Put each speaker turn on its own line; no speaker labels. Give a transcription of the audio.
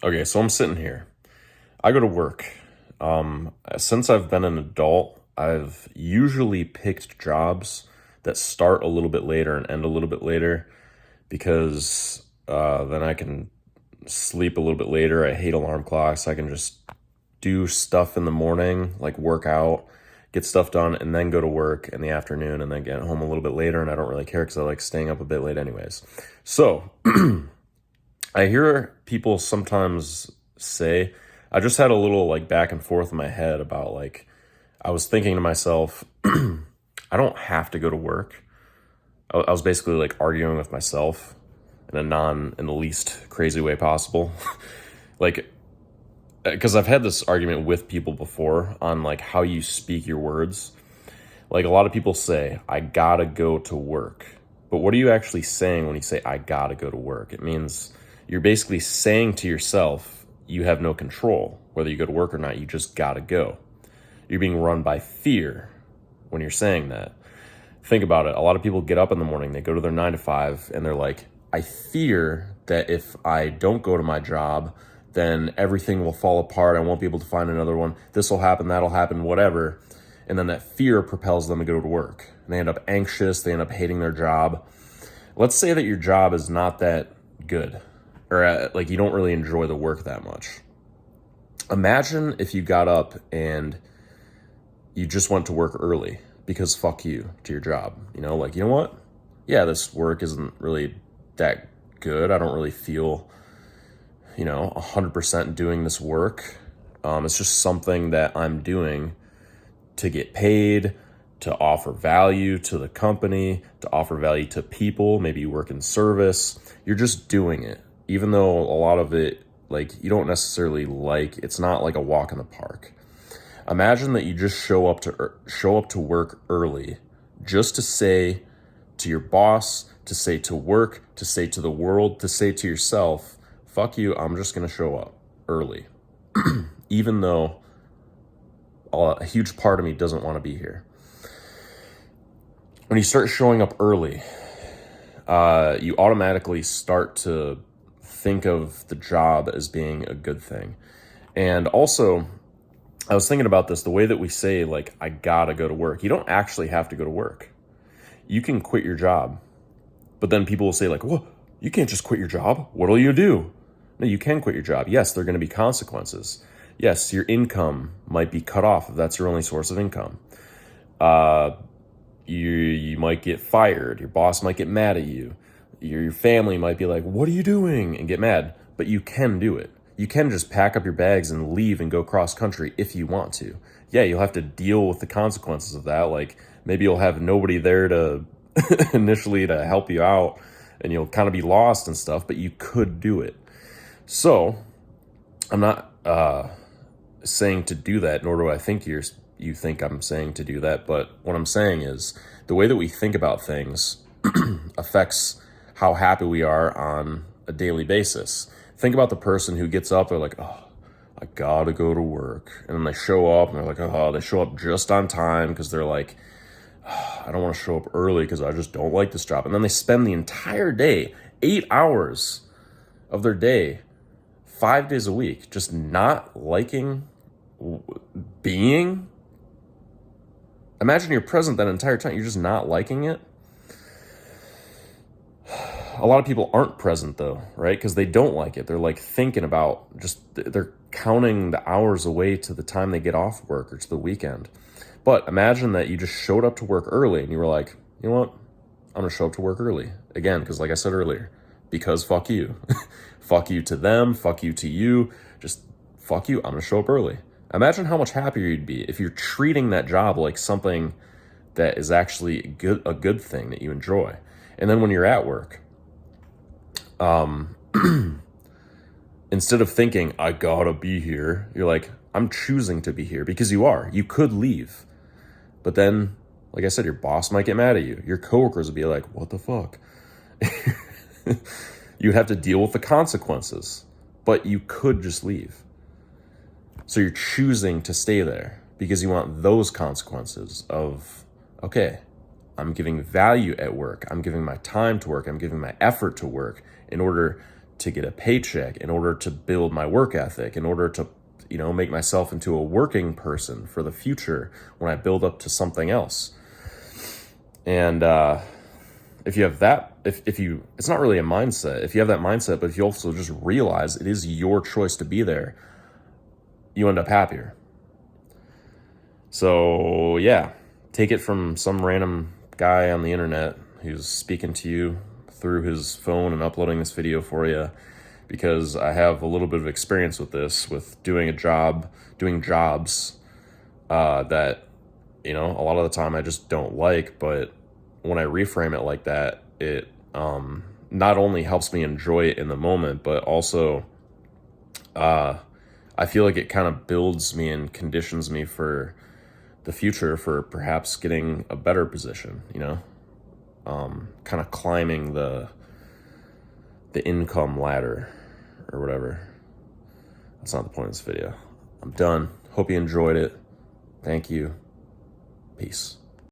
Okay, so I'm sitting here. I go to work. Since I've been an adult, I've usually picked jobs that start a little bit later and end a little bit later because then I can sleep a little bit later. I hate alarm clocks. I can just do stuff in the morning, like work out, get stuff done, and then go to work in the afternoon and then get home a little bit later. And I don't really care because I like staying up a bit late, anyways. So I hear people sometimes say, I just had a little like back and forth in my head about like, I was thinking to myself, I don't have to go to work. I was basically like arguing with myself in the least crazy way possible. Like, because I've had this argument with people before on like how you speak your words. Like a lot of people say, I gotta go to work. But what are you actually saying when you say, I gotta go to work? It means you're basically saying to yourself, you have no control. Whether you go to work or not, you just gotta go. You're being run by fear when you're saying that. Think about it. A lot of people get up in the morning, they go to their 9 to 5, and they're like, I fear that if I don't go to my job, then everything will fall apart. I won't be able to find another one. This will happen, that'll happen, whatever. And then that fear propels them to go to work. And they end up anxious, they end up hating their job. Let's say that your job is not that good, or like you don't really enjoy the work that much. Imagine if you got up and you just went to work early because fuck you to your job. Like, you know what? Yeah, this work isn't really that good. I don't really feel, 100% doing this work. It's just something that I'm doing to get paid, to offer value to the company, to offer value to people. Maybe you work in service. You're just doing it, even though a lot of it, like, you don't necessarily like. It's not like a walk in the park. Imagine that you just show up to work early, just to say to your boss, to say to work, to say to the world, to say to yourself, fuck you, I'm just gonna show up early. Even though a huge part of me doesn't want to be here. When you start showing up early, you automatically start to think of the job as being a good thing. And also, I was thinking about this, the way that we say, like, I gotta go to work. You don't actually have to go to work. You can quit your job. But then people will say, like, well, you can't just quit your job. What'll you do? No, you can quit your job. Yes, there are going to be consequences. Yes, your income might be cut off if that's your only source of income. You might get fired. Your boss might get mad at you. Your family might be like, what are you doing? And get mad. But you can do it. You can just pack up your bags and leave and go cross country if you want to. Yeah, you'll have to deal with the consequences of that. Like, maybe you'll have nobody there to initially to help you out, and you'll kind of be lost and stuff, but you could do it. So I'm not saying to do that, nor do I think you think I'm saying to do that. But what I'm saying is the way that we think about things affects how happy we are on a daily basis. Think about the person who gets up, they're like, oh, I gotta go to work. And then they show up and they're like, oh, they show up just on time because they're like, oh, I don't want to show up early because I just don't like this job. And then they spend the entire day, 8 hours of their day, 5 days a week, just not liking being. Imagine you're present that entire time, you're just not liking it. A lot of people aren't present though, right? Because they don't like it. They're like thinking about they're counting the hours away to the time they get off work or to the weekend. But imagine that you just showed up to work early and you were like, you know what? I'm going to show up to work early. Again, because like I said earlier, because fuck you. Fuck you to them, fuck you to you. Just fuck you, I'm going to show up early. Imagine how much happier you'd be if you're treating that job like something that is actually a good thing that you enjoy. And then when you're at work, instead of thinking, I gotta be here, you're like, I'm choosing to be here, because you are. You could leave. But then, like I said, your boss might get mad at you. Your coworkers would be like, what the fuck? You'd have to deal with the consequences. But you could just leave. So you're choosing to stay there because you want those consequences of, okay, I'm giving value at work. I'm giving my time to work. I'm giving my effort to work in order to get a paycheck, in order to build my work ethic, in order to, make myself into a working person for the future when I build up to something else. And if you have that, if you, it's not really a mindset. If you have that mindset, but if you also just realize it is your choice to be there, you end up happier. So yeah, take it from some random guy on the internet who's speaking to you through his phone and uploading this video for you, because I have a little bit of experience with this, with doing jobs that, a lot of the time I just don't like. But when I reframe it like that, it not only helps me enjoy it in the moment, but also I feel like it kind of builds me and conditions me for the future, for perhaps getting a better position, kind of climbing the income ladder or whatever. That's not the point of this video. I'm done. Hope you enjoyed it. Thank you. Peace.